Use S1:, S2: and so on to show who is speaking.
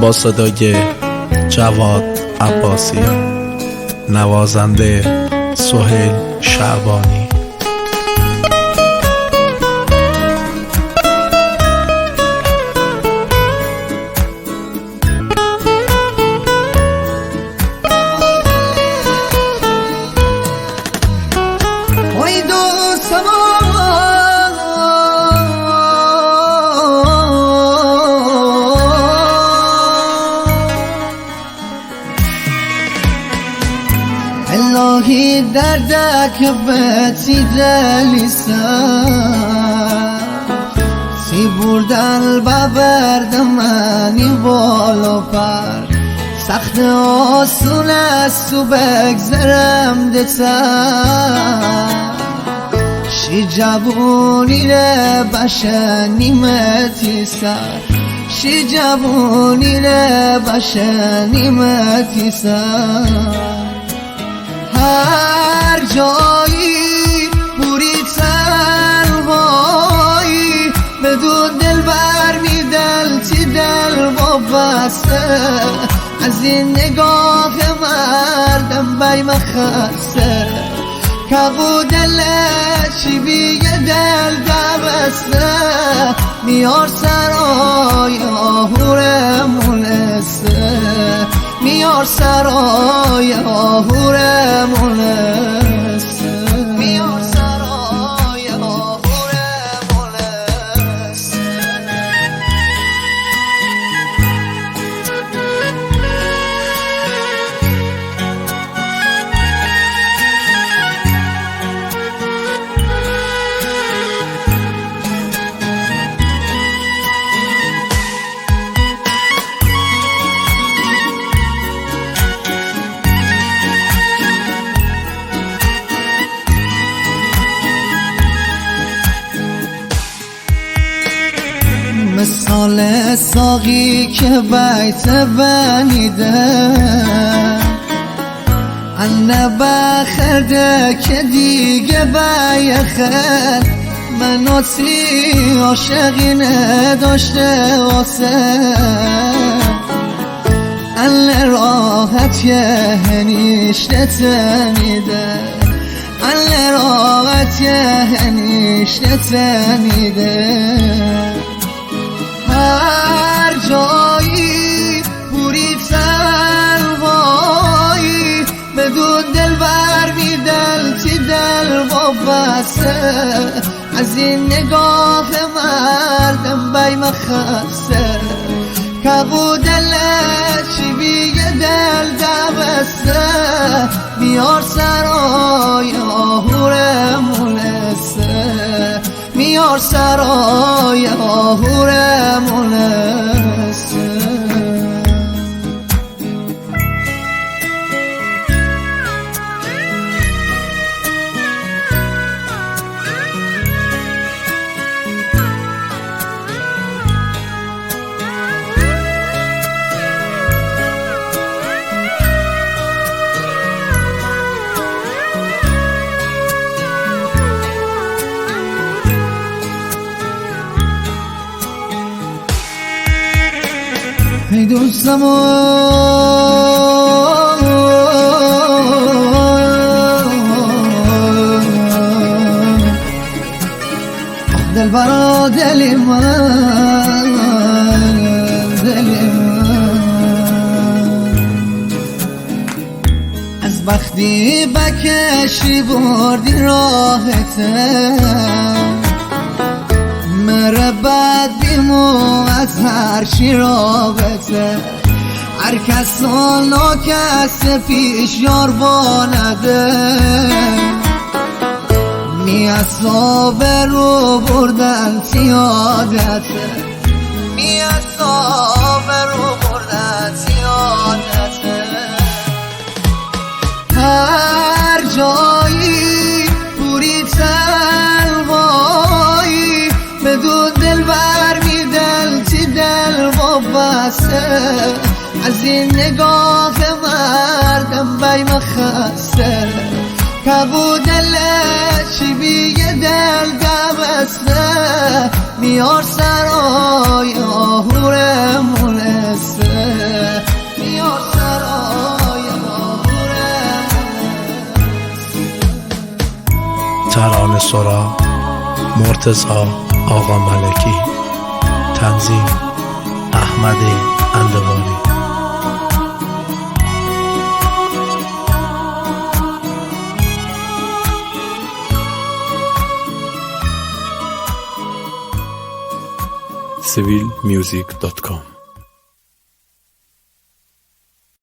S1: با صدای جواد عباسی، نوازنده سهیل شعبانی.
S2: الهی دردک بتی دلیسم سی بردن ببرد منی بالا پر سخت آسون است تو بگذرم دتر شی جبونی ره بشنیمتی سر شی جبونی ره بشنیمتی سر هر جایی بوری تنهایی بدون دل بر می دلتی دل با بسته از این نگاه مردم بی مخسته کبو دلشی بیگه دل دبسته میار سرای آهور مونسته میار سرای آهور مونسته میار سرای آهور مونسته مثال ساقی که بیت بنیده انه بخرده که دیگه بیخه مناسی عاشقی نداشته واسه انه راحت یه هنیشته تنیده انه راحت یه هنیشته تنیده هر جایی بوری تنهایی بدون دل بر می دلتی دل با بسته از این نگاه مردم بی مخسته کبو دلشی بیگه دل دبسته میار سرای آهور مونسته میار سرای آهور مونسته ای دوستم دل برا دلی من دلی من از بختی بکشی بردی راحته مره بد بیمو از هر چی رابطه هر کس ناکس پیش یار بانده می اصاب رو بردن سیادته می اصاب رو بردن سیادته هر جایی بوری تنهایی بدون دل بر می دلتی دل با بسته از این نگاه مردم بی مخسته کبو دلشی بیگه دل دبسته میار سرای آهور مونسته
S1: سرا مرتضی آقا ملکی. تنظیم احمد اندواری.
S3: civilmusic.com